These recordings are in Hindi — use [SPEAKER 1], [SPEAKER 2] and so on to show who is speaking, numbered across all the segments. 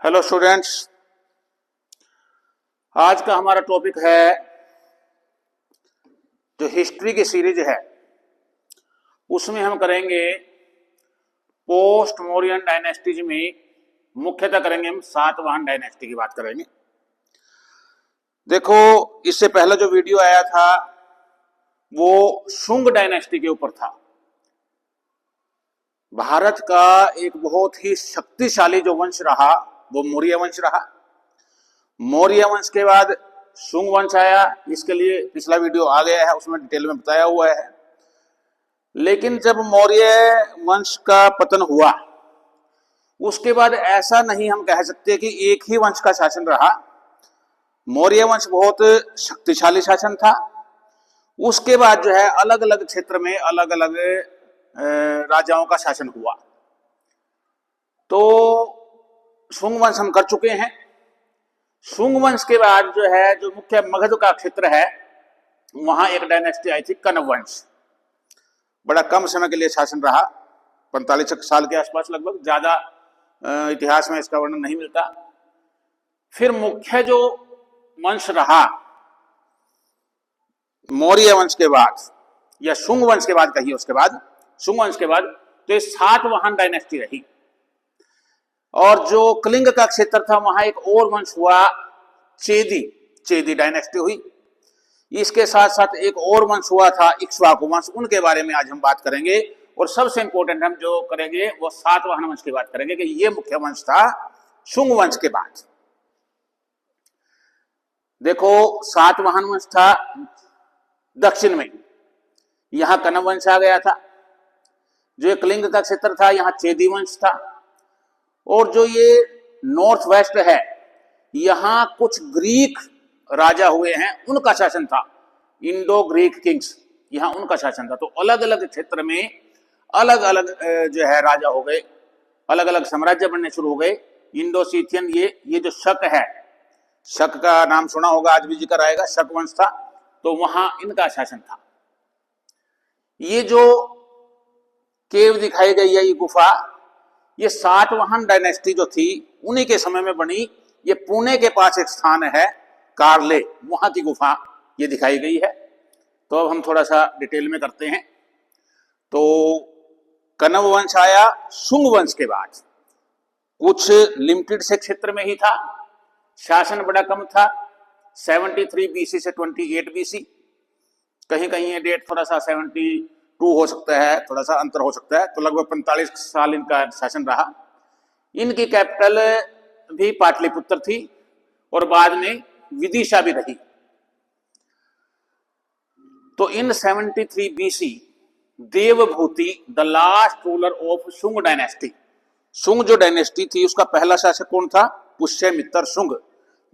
[SPEAKER 1] हेलो स्टूडेंट्स, आज का हमारा टॉपिक है जो हिस्ट्री की सीरीज है उसमें हम करेंगे पोस्ट मौर्यन डायनेस्टीज में मुख्यतः करेंगे हम सातवाहन डायनेस्टी की बात करेंगे। देखो, इससे पहला जो वीडियो आया था वो शुंग डायनेस्टी के ऊपर था। भारत का एक बहुत ही शक्तिशाली जो वंश रहा वो मौर्य वंश रहा। मौर्य वंश के बाद शुंग वंश आया। इसके लिए पिछला वीडियो आ गया है, उसमें डिटेल में बताया हुआ है। लेकिन जब मौर्य वंश का पतन हुआ उसके बाद ऐसा नहीं हम कह सकते कि एक ही वंश का शासन रहा। मौर्य वंश बहुत शक्तिशाली शासन था। उसके बाद जो है अलग अलग क्षेत्र में अलग अलग राजाओं का शासन हुआ। तो शुंग वंश हम कर चुके हैं। शुंग वंश के बाद जो है जो मुख्य मगध का क्षेत्र है वहां एक डायनेस्टी आई थी, कण्व वंश। बड़ा कम समय के लिए शासन रहा, 45 साल के आसपास लगभग। ज्यादा इतिहास में इसका वर्णन नहीं मिलता। फिर मुख्य जो वंश रहा मौर्य वंश के बाद या शुंग वंश के बाद कहिए, उसके बाद शुंग वंश के बाद तो ये सातवाहन डायनेस्टी रही। और जो कलिंग का क्षेत्र था वहां एक और वंश हुआ, चेदी डायनेस्टी हुई। इसके साथ साथ एक और वंश हुआ था इक्ष्वाकु वंश। उनके बारे में आज हम बात करेंगे। और सबसे इंपॉर्टेंट हम जो करेंगे वो सातवाहन वंश की बात करेंगे कि ये मुख्य वंश था शुंग वंश के बाद। देखो, सातवाहन वंश था दक्षिण में, यहां कण्व वंश आ गया था। जो कलिंग का क्षेत्र था यहां चेदी वंश था। और जो ये नॉर्थ वेस्ट है यहां कुछ ग्रीक राजा हुए हैं, उनका शासन था। इंडो ग्रीक किंग्स, यहां उनका शासन था। तो अलग अलग क्षेत्र में अलग अलग जो है राजा हो गए, अलग अलग साम्राज्य बनने शुरू हो गए। इंडो सीथियन, ये जो शक है, शक का नाम सुना होगा, आज भी जिक्र आएगा, शक वंश था। तो वहां इनका शासन था। ये जो केव दिखाई गई है, ये गुफा, ये सातवाहन डायनेस्टी जो थी उन्हीं के समय में बनी। ये पुणे के पास एक स्थान है कारले, वहां की गुफा ये दिखाई गई है। तो अब हम थोड़ा सा डिटेल में करते हैं। तो कण्व वंश आया शुंग वंश के बाद। कुछ लिमिटेड से क्षेत्र में ही था, शासन बड़ा कम था। 73 बीसी से 28 बीसी, कहीं कहीं ये डेट थोड़ा सा 72 हो सकता है, थोड़ा सा अंतर हो सकता है। तो लगभग 45 साल इनका शासन रहा। इनकी कैपिटल भी पाटलिपुत्र थी और बाद में विदिशा भी रही। तो इन 73 BC Devabhuti the last ruler of Shunga dynasty. Shunga जो डायनेस्टी थी उसका पहला शासक कौन था? पुष्यमित्र शुंग,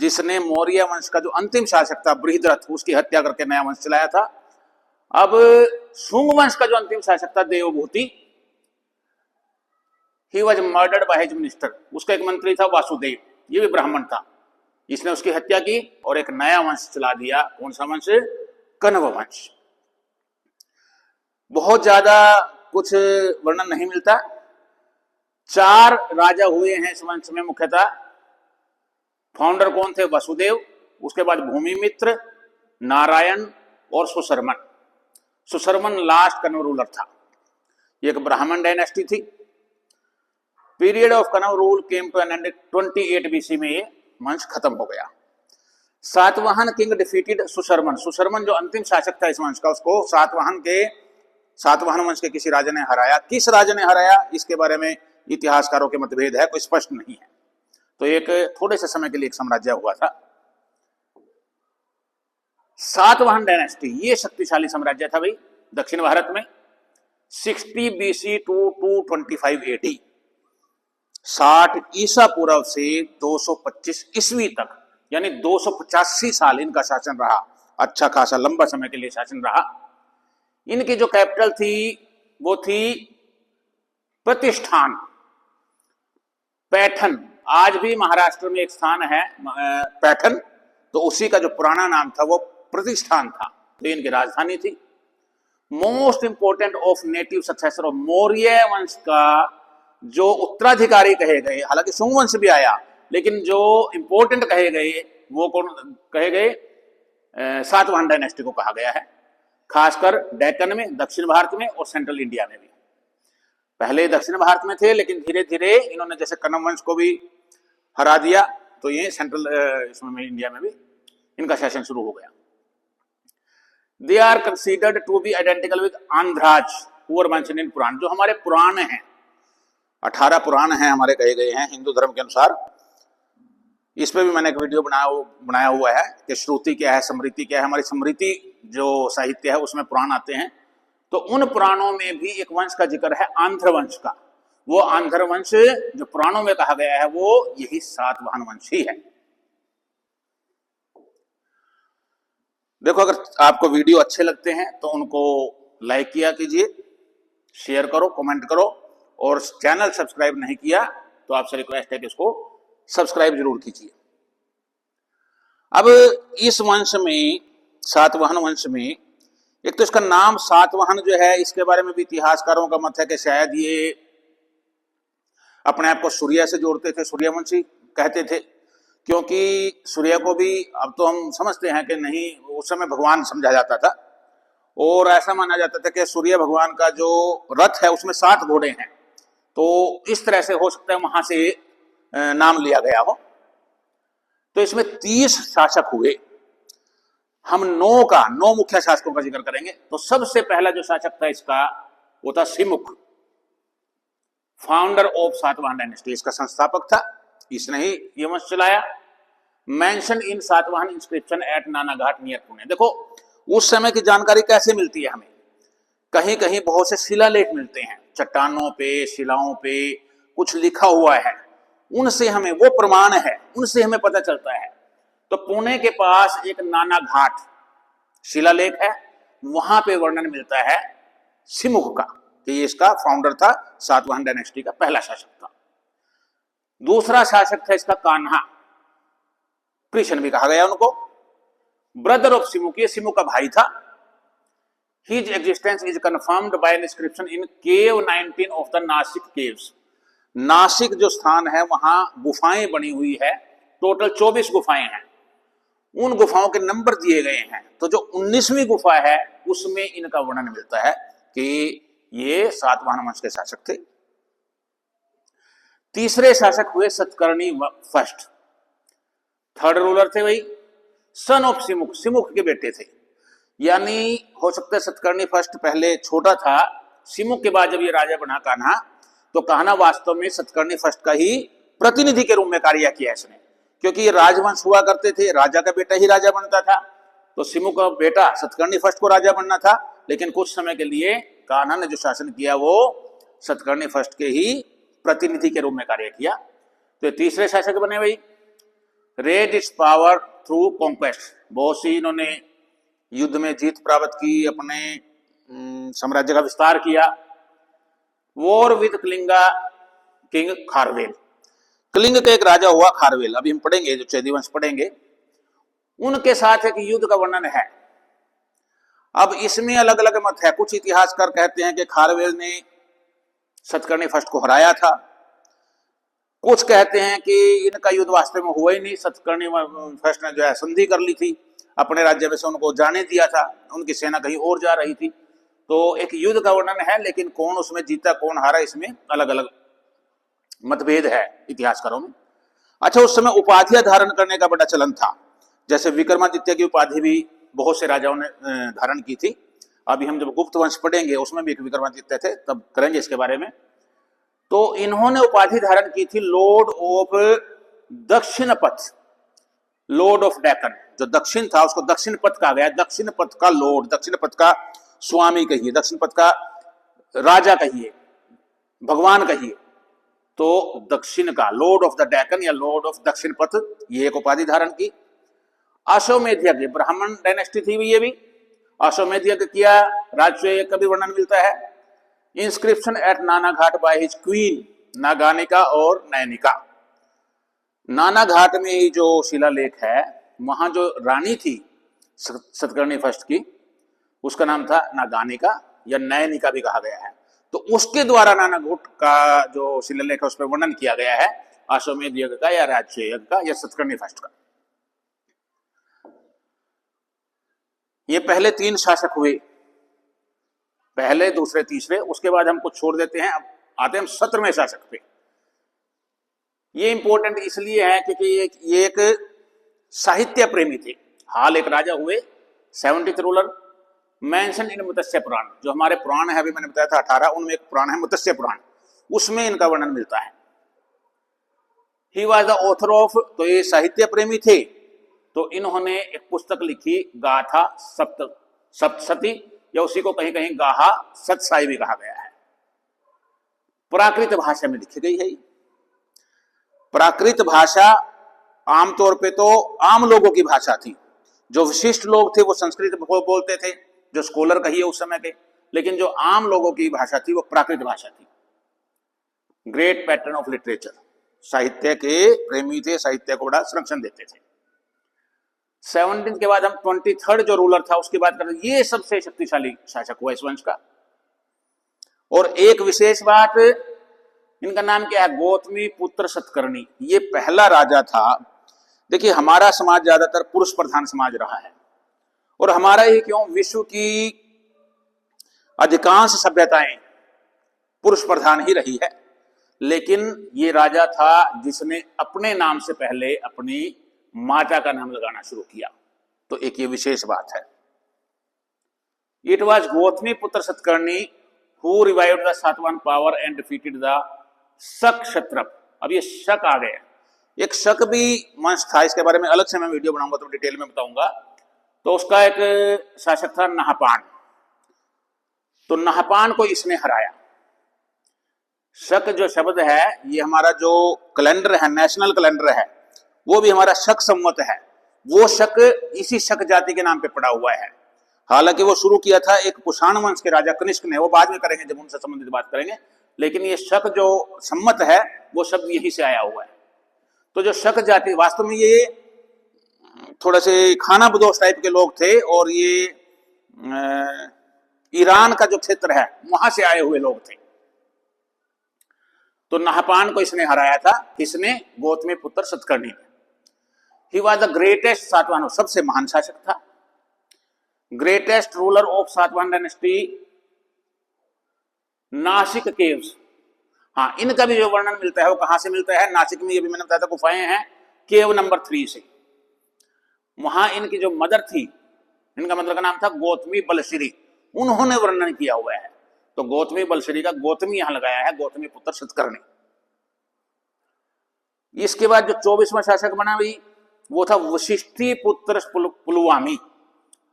[SPEAKER 1] जिसने मौर्य वंश का जो अंतिम शासक था बृहद्रथ, उसकी हत्या करके नया वंश चलाया था। अब शुंग वंश का जो अंतिम शासक था Devabhuti, he was murdered by his minister. उसका एक मंत्री था वासुदेव, ये भी ब्राह्मण था। इसने उसकी हत्या की और एक नया वंश चला दिया। कौन सा वंश? कण्व वंश। बहुत ज्यादा कुछ वर्णन नहीं मिलता। 4 राजा हुए हैं इस वंश में मुख्यतः। फाउंडर कौन थे? वसुदेव, उसके बाद भूमिमित्र, नारायण और सुशर्मन। सुशर्मन लास्ट कण्व रूलर था। ये एक ब्राह्मण डायनेस्टी थी। Period of Kanva rule came to an end 28 BC में ये वंश खत्म हो गया। Satavahana king defeated Susharman. सुशर्मन जो अंतिम शासक था इस वंश का, उसको सातवाहन वंश के किसी राजा ने हराया। किस राजा ने हराया इसके बारे में इतिहासकारों के मतभेद है, कोई स्पष्ट नहीं है। तो एक थोड़े से समय के लिए एक साम्राज्य हुआ था सातवाहन डायनेस्टी। ये शक्तिशाली साम्राज्य था भाई दक्षिण भारत में। 60 बीसी टू 225 एडी, 60 ईसा पूर्व से 225 ईस्वी तक, यानी 285 साल इनका शासन रहा। अच्छा खासा लंबा समय के लिए शासन रहा। इनकी जो कैपिटल थी वो थी प्रतिष्ठान, पैठन। आज भी महाराष्ट्र में एक स्थान है पैठन, तो उसी का जो पुराना नाम था वो प्रतिष्ठान था। तो इनकी राजधानी थी। Most important of native successor of Maurya वंश का जो उत्तराधिकारी कहे गए, हालांकि शुंग वंश भी आया लेकिन जो इंपॉर्टेंट कहे गए वो कौन कहे गए? सातवाहन डायनेस्टी को कहा गया है, खासकर डेक्कन में, दक्षिण भारत में और सेंट्रल इंडिया में भी। पहले दक्षिण भारत में थे, लेकिन धीरे धीरे इन्होंने जैसे कनम वंश को भी हरा दिया, तो ये सेंट्रल इसमें इंडिया में भी इनका शासन शुरू हो गया। They are considered to be identical with Andhras who were mentioned in Purana. जो हमारे पुराण हैं, 18 पुराण हैं हमारे कहे गए हैं हिंदू धर्म के अनुसार। इस पे भी मैंने एक वीडियो बनाया हुआ है कि श्रुति क्या है, स्मृति क्या है। हमारी स्मृति जो साहित्य है उसमें पुराण आते हैं, तो उन पुराणों में भी एक वंश का जिक्र है, आंध्र वंश का। वो आंध्र वंश जो पुराणों में कहा गया है वो यही सातवाहन वंश ही है। देखो, अगर आपको वीडियो अच्छे लगते हैं तो उनको लाइक किया कीजिए, शेयर करो, कमेंट करो, और चैनल सब्सक्राइब नहीं किया तो आपसे रिक्वेस्ट है कि इसको सब्सक्राइब जरूर कीजिए। अब इस वंश में, सातवाहन वंश में, एक तो इसका नाम सातवाहन जो है, इसके बारे में भी इतिहासकारों का मत है कि शायद ये अपने आप को सूर्य से जोड़ते थे, सूर्यवंशी कहते थे, क्योंकि सूर्य को भी अब तो हम समझते हैं कि नहीं, उस समय भगवान समझा जाता था, और ऐसा माना जाता था कि सूर्य भगवान का जो रथ है उसमें 7 घोड़े हैं, तो इस तरह से हो सकता है वहां से नाम लिया गया हो। तो इसमें 30 शासक हुए। हम 9 मुख्य शासकों का जिक्र करेंगे। तो सबसे पहला जो शासक था इसका, वो था Simuk, founder of Satavahana dynasty. इसका संस्थापक था, इसने ही ये वंश चलाया। Mention in Satavahana inscription at Nanaghat near Pune. देखो, उस समय की जानकारी कैसे मिलती है हमें? कहीं कहीं बहुत से शिलालेख मिलते हैं, चट्टानों पे, शिलाओं पे कुछ लिखा हुआ है, उनसे हमें, वो प्रमाण है, उनसे हमें पता चलता है। तो पुणे के पास एक नानाघाट शिलालेख है, वहां पे वर्णन मिलता है सिमुक का, कि ये इसका फाउंडर था, सातवाहन डायनेस्टी का पहला शासक था। दूसरा शासक था इसका कान्हा, कृष्ण भी कहा गया उनको, ब्रदर ऑफ सिमुक, ये सिमुक का भाई था। His existence is confirmed by an inscription in cave 19 of the Nashik caves। Nashik जो स्थान है वहां गुफाएं बनी हुई है, टोटल 24 गुफाएं हैं। उन गुफाओं के नंबर दिए गए हैं, तो जो 19वीं गुफा है उसमें इनका वर्णन मिलता है कि ये सातवाहन वंश के शासक थे। तीसरे शासक हुए सतकर्णी फर्स्ट, थर्ड रूलर थे वही, सन ऑफ सिमुक, सिमुक के बेटे थे। यानी हो सकता है सतकर्णी फर्स्ट पहले छोटा था, सिमुक के बाद जब ये राजा बना कान्हा, तो कान्हा वास्तव में सतकर्णी फर्स्ट का ही प्रतिनिधि के रूप में कार्य किया इसने, क्योंकि ये राजवंश हुआ करते थे, राजा का बेटा ही राजा बनता था। तो सिमुक का बेटा सतकर्णी फर्स्ट को राजा बनना था, लेकिन कुछ समय के लिए कान्हा ने जो शासन किया वो सतकर्णी फर्स्ट के ही प्रतिनिधि के रूप में कार्य किया। तो तीसरे शासक बने भाई। Red it's power through conquest, बहुत सी इन्होंने युद्ध में जीत प्राप्त की, अपने साम्राज्य का विस्तार किया। War with Kalinga king Kharavela, Kalinga का एक राजा हुआ खारवेल, अभी हम पढ़ेंगे, जो चैदी वंश पढ़ेंगे, उनके साथ एक युद्ध का वर्णन है। अब इसमें अलग अलग मत है। कुछ इतिहासकार कहते हैं कि खारवेल ने सतकर्णी फर्स्ट को हराया था, कुछ कहते हैं कि इनका युद्ध वास्तव में हुआ ही नहीं, सतकर्णी फर्स्ट ने जो है संधि कर ली थी, अपने राज्य में से उनको जाने दिया था, उनकी सेना कहीं और जा रही थी। तो एक युद्ध का वर्णन है, लेकिन कौन उसमें जीता कौन हारा, इसमें अलग अलग मतभेद है इतिहासकारों में। अच्छा, उस समय उपाधियां धारण करने का बड़ा चलन था, जैसे विक्रमादित्य की उपाधि भी बहुत से राजाओं ने धारण की थी। अभी हम जब गुप्त वंश पढ़ेंगे उसमें भी एक विक्रमादित्य थे, तब करेंगे इसके बारे में। तो इन्होंने उपाधि धारण की थी लॉर्ड ऑफ दक्षिण पथ, लॉर्ड ऑफ डेक्कन। जो दक्षिण था उसको दक्षिण पथ कहा गया, दक्षिण पथ का लॉर्ड, दक्षिण पथ का स्वामी कहिए, दक्षिण पथ का राजा कहिए, भगवान कहिए, तो दक्षिण का लॉर्ड ऑफ द डेक्कन या लॉर्ड ऑफ दक्षिण पथ, ये एक उपाधि धारण की। अश्वमेध यज्ञ, ब्राह्मण डायनेस्टी थी ये भी, अश्वमेध यज्ञ किया, राजसूय का भी वर्णन मिलता है। Inscription at Nanaghat by his queen Naganika और नयनिका। नानाघाट में ही जो शिलालेख है, वहां जो रानी थी सतकर्णी फर्स्ट की, उसका नाम था नागानिका या नयनिका भी कहा गया है। तो उसके द्वारा नानाघाट का जो शिलालेख है उस पर वर्णन किया गया है अश्वमेध यज्ञ का या राज्य यज्ञ का या सतकर्णी फर्स्ट का। ये पहले 3 शासक हुए, पहले, दूसरे, तीसरे। उसके बाद हम कुछ छोड़ देते हैं, अब आते हैं हम 17वें शासक पे। ये इंपॉर्टेंट इसलिए है क्योंकि ये एक साहित्य प्रेमी थे। हाल एक राजा हुए 70th रूलर मेंशन इन मत्स्य पुराण, जो हमारे पुराण है, अभी मैंने बताया था 18, उनमें एक पुराण है मत्स्य पुराण, उसमें इनका वर्णन मिलता है। He was the author of, तो ये साहित्य प्रेमी थे, तो इन्होंने एक पुस्तक लिखी गाथा सप्तशती, या उसी को कहीं कहीं गाहा सतसाई भी कहा गया है। प्राकृत भाषा में लिखी गई है। प्राकृत भाषा आमतौर पे तो आम लोगों की भाषा थी। जो विशिष्ट लोग थे वो संस्कृत बोलते थे, जो स्कॉलर कहिए उस समय के, लेकिन जो आम लोगों की भाषा थी वो प्राकृत भाषा थी। ग्रेट पैटर्न ऑफ लिटरेचर, साहित्य के प्रेमी थे, साहित्य को बड़ा संरक्षण देते थे। 17 के बाद हम 23rd जो रूलर था उसकी बात करें। ये सबसे शक्तिशाली शासक हुआ इस वंश का। और एक विशेष बात, इनका नाम क्या है, गौतमी पुत्र सतकर्णी। ये पहला राजा था। देखिए, हमारा समाज ज्यादातर पुरुष प्रधान समाज रहा है, और हमारा ही क्यों, विश्व की अधिकांश सभ्यताएं पुरुष प्रधान ही रही है। लेकिन ये राजा था जिसने अपने नाम से पहले अपनी माता का नाम लगाना शुरू किया, तो एक ये विशेष बात है। इट वॉज गौतमी पुत्र Satakarni who revived the Satavahana power and defeated the शक क्षत्रप। अब ये शक आ गया, एक शक भी वंश था, इसके बारे में अलग से मैं वीडियो बनाऊंगा तो डिटेल में बताऊंगा। तो उसका एक शासक था नहपान, तो नहपान को इसने हराया। शक जो शब्द है, ये हमारा जो कैलेंडर है, नेशनल कैलेंडर है, वो भी हमारा शक संवत है। वो शक इसी शक जाति के नाम पे पड़ा हुआ है। हालांकि वो शुरू किया था एक कुषाण वंश के राजा कनिष्क ने, वो बाद में करेंगे जब उनसे संबंधित बात करेंगे। लेकिन ये शक जो सम्मत है वो शब्द यहीं से आया हुआ है। तो जो शक जाति, वास्तव में ये थोड़ा से खाना बदोश टाइप के लोग थे, और ये ईरान का जो क्षेत्र है वहां से आए हुए लोग थे। तो नहपान को इसने हराया था, किसने, गौतमी पुत्र सतकर्णी ने। He was the greatest Satavahana, सबसे महान शासक था। Greatest ruler of Satavahana dynasty, Nashik caves. हाँ, इनका भी जो वर्णन मिलता है वो कहां से मिलता है, नासिक में, ये भी मैंने बताया था, गुफाएं हैं, केव नंबर 3 से। वहां इनकी जो मदर थी, इनका मदर का नाम था गौतमी बलश्री, उन्होंने वर्णन किया हुआ है। तो गौतमी बलश्री का गौतमी यहां लगाया है, गौतमी पुत्र सतकर्णी। इसके बाद जो 24वां शासक बना हुई वो था वशिष्ठी पुत्र पुलवामी।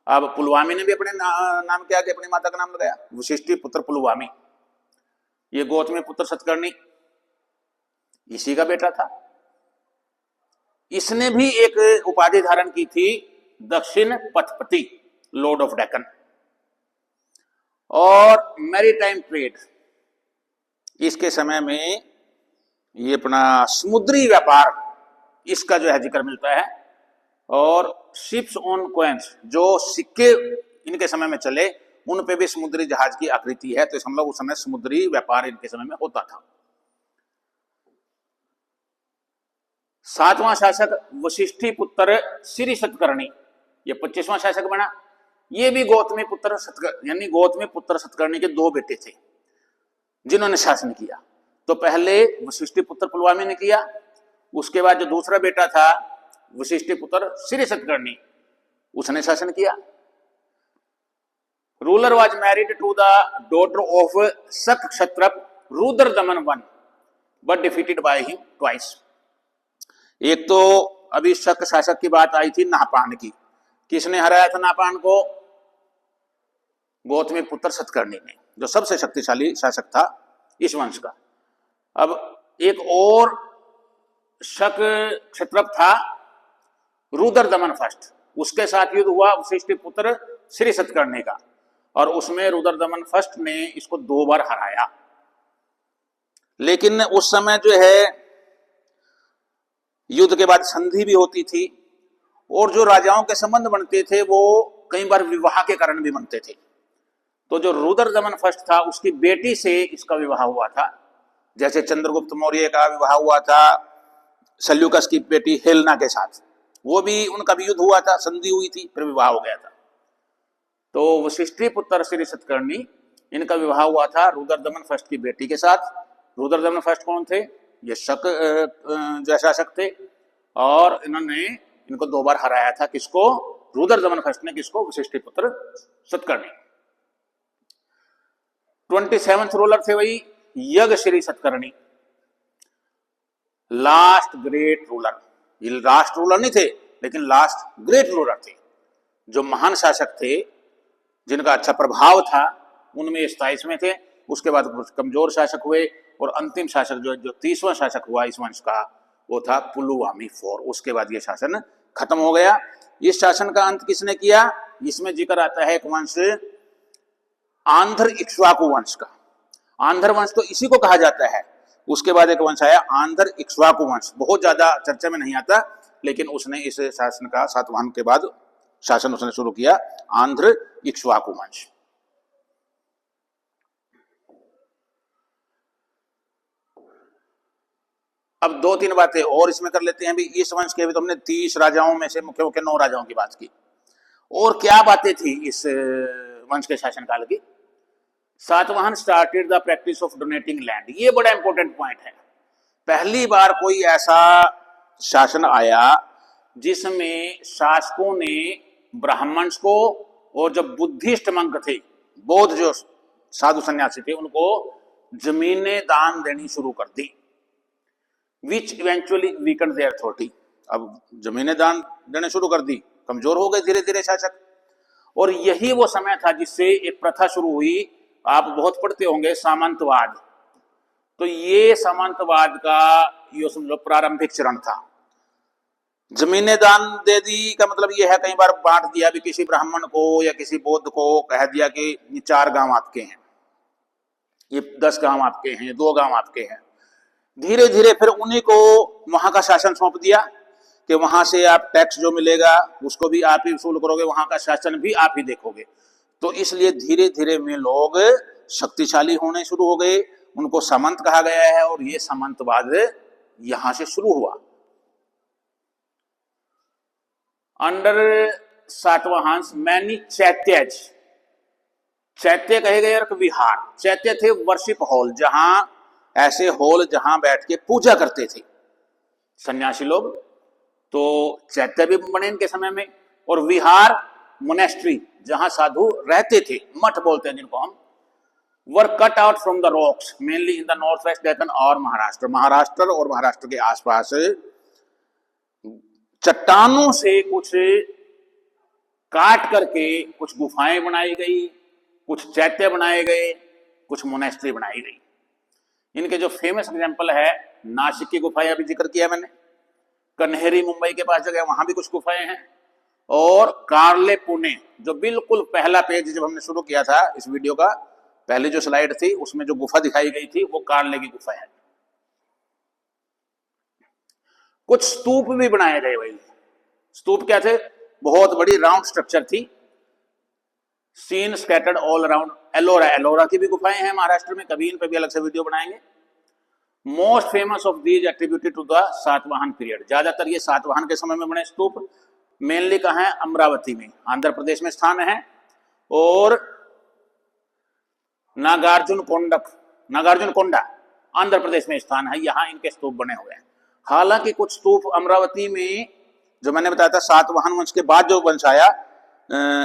[SPEAKER 1] अब पुलवामी ने भी अपने नाम के आगे अपनी माता का नाम लगाया, वशिष्ठी पुत्र पुलवामी। ये गौतमी पुत्र सतकर्णी इसी का बेटा था। इसने भी एक उपाधि धारण की थी, दक्षिण पथपति, लॉर्ड ऑफ डेक्कन। और मैरीटाइम ट्रेड, इसके समय में ये अपना समुद्री व्यापार, इसका जो है जिक्र मिलता है। और शिप्स ऑन कॉइन्स, जो सिक्के इनके समय में चले, उन पे भी समुद्री जहाज की आकृति है। तो हम लोग उस समय समुद्री व्यापार इनके समय में होता था। 7वां शासक वशिष्ठी पुत्र श्री सतकर्णी, ये 25वां शासक बना। ये भी गौतमी पुत्र सतकर्णी, यानी गौतमी पुत्र सतकर्णी के 2 बेटे थे जिन्होंने शासन किया। तो पहले वशिष्ठी पुत्र पुलवामी ने किया, उसके बाद जो दूसरा बेटा था वशिष्ठी पुत्र श्री सतकर्णी, उसने शासन किया। Ruler was married to the daughter of Shaka Kshatrapa Rudradaman one, but defeated by him twice. एक तो अभी शक शासक की बात आई थी नाहपान की, किसने हराया था नाहपान को, गौतमी पुत्र सतकर्णी ने, जो सबसे शक्तिशाली शासक था इस वंश का। अब एक और शक क्षत्रप था रुद्रदमन फर्स्ट, उसके साथ युद्ध हुआ वशिष्ठी पुत्र श्री सतकर्णी का, और उसमें रुद्रदमन फर्स्ट ने इसको 2 बार हराया। लेकिन उस समय जो है युद्ध के बाद संधि भी होती थी, और जो राजाओं के संबंध बनते थे वो कई बार विवाह के कारण भी बनते थे। तो जो रुद्रदमन फर्स्ट था उसकी बेटी से इसका विवाह हुआ था, जैसे चंद्रगुप्त मौर्य का विवाह हुआ था सल्यूकस की बेटी हेलना के साथ, वो भी उनका भी युद्ध हुआ था, संधि हुई थी, फिर विवाह हो गया था। तो वशिष्ठी पुत्र श्री सतकर्णी, इनका विवाह हुआ था रुद्रदमन फर्स्ट की बेटी के साथ। रुद्रदमन फर्स्ट कौन थे? ये शक जो शासक थे, और इन्होंने इनको 2 बार हराया था। किसको? रुद्रदमन फर्स्ट ने। किसको? वशिष्ठी पुत्र सतकर्णी। 27th रूलर थे वही यज्ञ Shri Satakarni, last great ruler. ये लास्ट रूलर नहीं थे, लेकिन लास्ट ग्रेट रूलर थे, जो महान शासक थे, जिनका अच्छा प्रभाव था, उनमें 27वें थे। उसके बाद कुछ कमजोर शासक हुए, और अंतिम शासक जो 30वां शासक हुआ इस वंश का, वो था पुलुवामी IV। उसके बाद ये शासन खत्म हो गया। इस शासन का अंत किसने किया? इसमें जिक्र आता है एक वंश, आंध्र इक्ष्वाकु वंश का। आंध्र वंश तो इसी को कहा जाता है। उसके बाद एक वंश आया आंध्र इक्ष्वाकु वंश, बहुत ज्यादा चर्चा में नहीं आता, लेकिन उसने इस शासन का सातवाहन के बाद शासन उसने शुरू किया, आंध्र इक्ष्वाकु वंश। अब 2-3 बातें और इसमें कर लेते हैं। भी इस वंश के भी तो हमने 30 राजाओं में से मुख्य मुख्य 9 राजाओं की बात की, और क्या बातें थी इस वंश के शासनकाल की? Satavahana started the practice of donating land. ये बड़ा इंपॉर्टेंट पॉइंट है। पहली बार कोई ऐसा शासन आया जिसमें शासकों ने ब्राह्मण्स को, और जो बुद्धिस्ट मंक थे, बौद्ध जो साधु सन्यासी थे, उनको जमीनें दान देनी शुरू कर दी, which eventually weaken their authority. अब जमीनें दान देने शुरू कर दी, कमजोर हो गए धीरे धीरे शासक। और यही वो समय था जिससे एक प्रथा शुरू हुई, आप बहुत पढ़ते होंगे, सामंतवाद। तो ये सामंतवाद का ये समझ लो प्रारंभिक चरण था। जमीनें दान दे दी का मतलब ये है, कई बार बांट दिया भी, किसी ब्राह्मण को या किसी बौद्ध को कह दिया कि ये 4 गांव आपके हैं, ये 10 गांव आपके हैं, 2 गांव आपके हैं। धीरे धीरे फिर उन्हीं को वहां का शासन सौंप दिया कि वहां से आप टैक्स जो मिलेगा उसको भी आप ही वसूल करोगे, वहां का शासन भी आप ही देखोगे। तो इसलिए धीरे धीरे में लोग शक्तिशाली होने शुरू हो गए, उनको सामंत कहा गया है, और ये सामंतवाद यहां से शुरू हुआ। अंडर सातवाहन मैनी चैत्यज, चैत्य कहे गए विहार। चैत्य थे वर्शिप हॉल, जहां ऐसे हॉल जहां बैठ के पूजा करते थे सन्यासी लोग, तो चैत्य भी बने इनके समय में। और विहार मोनेस्ट्री, जहां साधु रहते थे, मठ बोलते हैं जिनको हम, were cut out from the rocks mainly in the north west Deccan और महाराष्ट्र। महाराष्ट्र और महाराष्ट्र के आसपास चट्टानों से कुछ काट करके कुछ गुफाएं बनाई गई, कुछ चैत्य बनाए गए, कुछ मोनेस्ट्री बनाई गई। इनके जो फेमस एग्जाम्पल है, नासिक की गुफाएं अभी जिक्र किया मैंने, कन्हेरी मुंबई के पास जगह, वहां भी कुछ गुफाएं हैं, और कार्ले पुणे, जो बिल्कुल पहला पेज जब हमने शुरू किया था इस वीडियो का, पहले जो स्लाइड थी उसमें जो गुफा दिखाई गई थी वो कार्ले की गुफा है। कुछ स्तूप भी बनाए गए। वही स्तूप क्या थे? बहुत बड़ी राउंड स्ट्रक्चर थी, seen scattered all around. Ellora, Ellora की भी गुफाएं हैं महाराष्ट्र में, कभी इन पे भी अलग से वीडियो बनाएंगे। Most famous of these attributed to the Satavahana period. ज्यादातर ये सातवाहन के समय में बने स्तूप। मेनली कहाँ है? अमरावती में, आंध्र प्रदेश में स्थान है। और नागार्जुन कोंडा आंध्र प्रदेश में स्थान है, यहां इनके स्तूप बने हुए हैं। हालांकि कुछ स्तूप अमरावती में, जो मैंने बताया था सातवाहन वंश के बाद जो वंश आया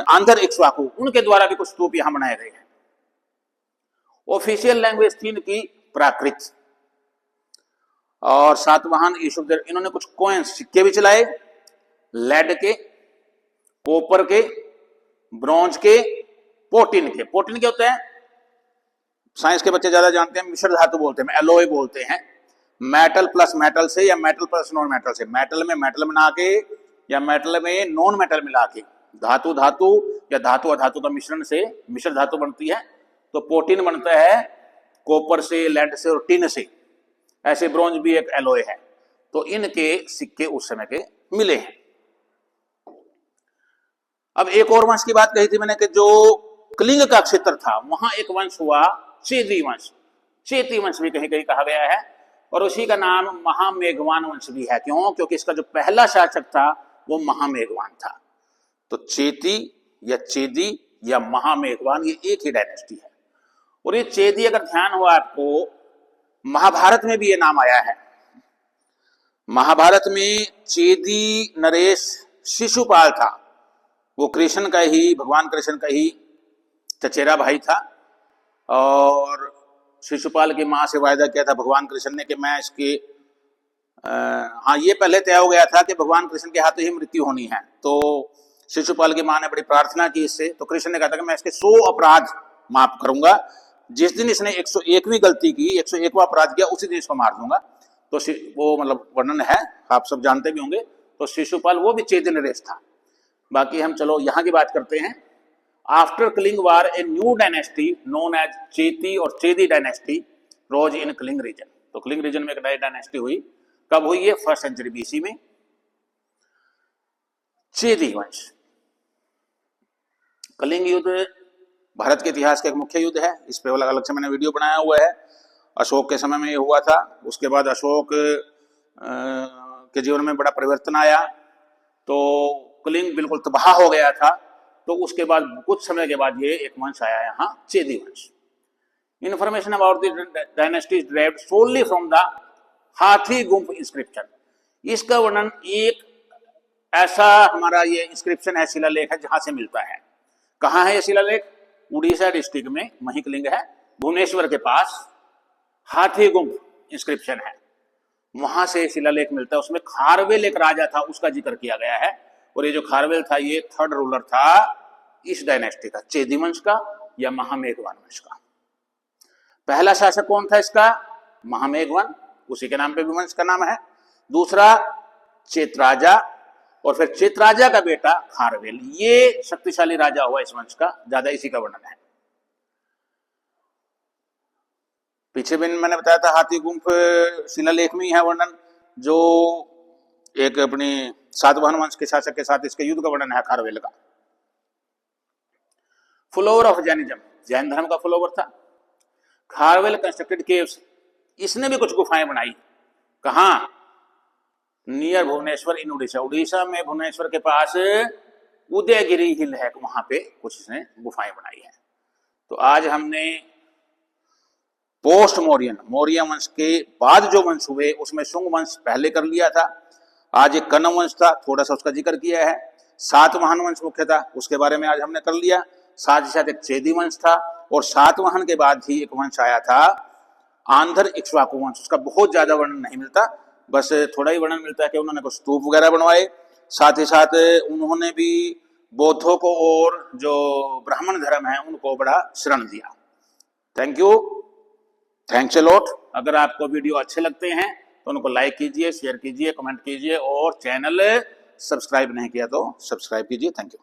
[SPEAKER 1] आंध्र इक्ष्वाकु, उनके द्वारा भी कुछ स्तूप यहां बनाए गए हैं। ऑफिशियल लैंग्वेज थी इनकी प्राकृत। और सातवाहन इन्होंने कुछ कॉइन्स, सिक्के भी चलाए, लेड के, कॉपर के, ब्रॉन्ज के, पोटिन के। पोटिन क्या होता है? साइंस के बच्चे ज्यादा जानते हैं, मिश्र धातु बोलते हैं, एलॉय बोलते हैं। मेटल प्लस मेटल से या मेटल प्लस नॉन मेटल से, मेटल में मेटल मिला के या मेटल में नॉन मेटल मिला के, धातु धातु या धातु अधातु का मिश्रण से मिश्र धातु बनती है। तो पोटिन बनता है कॉपर से, लेड से और टिन से। ऐसे ब्रॉन्ज भी एक एलॉय है। तो इनके सिक्के उस समय के मिले हैं। अब एक और वंश की बात कही थी मैंने कि जो कलिंग का क्षेत्र था, वहां एक वंश हुआ चेदी वंश। चेती वंश भी कहीं कहीं कहा गया है। और उसी का नाम महामेघवान वंश भी है। क्यों? क्योंकि इसका जो पहला शासक था वो महामेघवान था। तो चेती या चेदी या महामेघवान ये एक ही डायनेस्टी है। और ये चेदी, अगर ध्यान हो आपको, महाभारत में भी ये नाम आया है। महाभारत में चेदी नरेश शिशुपाल था, वो कृष्ण का ही, भगवान कृष्ण का ही चचेरा भाई था। और शिशुपाल की मां से वायदा किया था भगवान कृष्ण ने कि मैं इसके हाँ, ये पहले तय हो गया था कि भगवान कृष्ण के हाथों ही मृत्यु होनी है। तो शिशुपाल की मां ने बड़ी प्रार्थना की इससे, तो कृष्ण ने कहा था कि मैं इसके 100 अपराध माफ करूंगा। जिस दिन इसने 101वीं गलती की, 101वां अपराध किया, उसी दिन इसको मार दूंगा। तो वो मतलब वर्णन है, आप सब जानते भी होंगे। तो शिशुपाल वो भी चेदी नरेश था। बाकी हम चलो यहाँ की बात करते हैं। After Kalinga war a new dynasty known as Cheti और Chedi dynasty rose in Kalinga region. तो कलिंग रीजन में एक नई डायनेस्टी हुई। कब हुई? ये 1st सेंचुरी BC में। चेदी वंश। कलिंग युद्ध भारत के इतिहास का एक मुख्य युद्ध है। इस पे अलग से मैंने वीडियो बनाया हुआ है। अशोक के समय में ये हुआ था। उसके बाद अशोक के जीवन में बड़ा परिवर्तन आया, तो कलिंग बिल्कुल तबाह हो गया था। तो उसके बाद कुछ समय के बाद ये एक वंश आया यहाँ, चेदी वंश। Information about the dynasty is derived solely from the Hathi Gumpha inscription. इसका वर्णन एक ऐसा हमारा ये इंस्क्रिप्शन है, शिलालेख है, जहां से मिलता है। कहाँ है ये शिलालेख? उड़ीसा डिस्ट्रिक्ट में महिकलिंग है, भुवनेश्वर के पास हाथी गुम्फ इंस्क्रिप्शन है, वहां से शिलालेख मिलता है। उसमें खारवेल एक राजा था, उसका जिक्र किया गया है। और ये जो खारवेल था, ये 3rd रूलर था इस डायनेस्टी का, चेदी वंश का या महामेघवान वंश का। पहला शासक कौन था इसका? महामेघवान, उसी के नाम पे भी वंश का नाम है। दूसरा चेतराजा, और फिर चेतराजा का बेटा खारवेल। ये शक्तिशाली राजा हुआ इस वंश का, ज्यादा इसी का वर्णन है। पीछे भी मैंने बताया था हाथी गुम्फ शिलालेख में ही है वर्णन, जो एक अपनी सातवाहन वंश के शासक के साथ इसके युद्ध का वर्णन है खारवेल का। फ्लोवर ऑफ जैनिज्म, जैन धर्म का फ्लोवर था। खारवेल कंस्ट्रक्टेड केव्स, इसने भी कुछ गुफाएं बनाई। कहां? नियर भुवनेश्वर इन उड़ीसा। उड़ीसा में भुवनेश्वर के पास उदयगिरी हिल है, वहां पे कुछ इसने गुफाएं बनाई है। तो आज हमने पोस्ट मौर्यन, मौर्य वंश के बाद जो वंश हुए उसमें शुंग वंश पहले कर लिया था। आज एक कनव वंश था, थोड़ा सा उसका जिक्र किया है। सातवाहन वंश मुख्य था, उसके बारे में आज हमने कर लिया। साथ ही साथ एक चेदी वंश था, और सातवाहन के बाद ही एक वंश आया था आंध्र इक्ष्वाकु वंश। उसका बहुत ज्यादा वर्णन नहीं मिलता, बस थोड़ा ही वर्णन मिलता है कि उन्होंने कुछ स्तूप वगैरह बनवाए। साथ ही साथ उन्होंने भी बौद्धों को और जो ब्राह्मण धर्म है उनको बड़ा शरण दिया। Thank you, thanks a lot. अगर आपको वीडियो अच्छे लगते हैं तो उनको लाइक कीजिए, शेयर कीजिए, कमेंट कीजिए, और चैनल सब्सक्राइब नहीं किया तो सब्सक्राइब कीजिए। Thank you.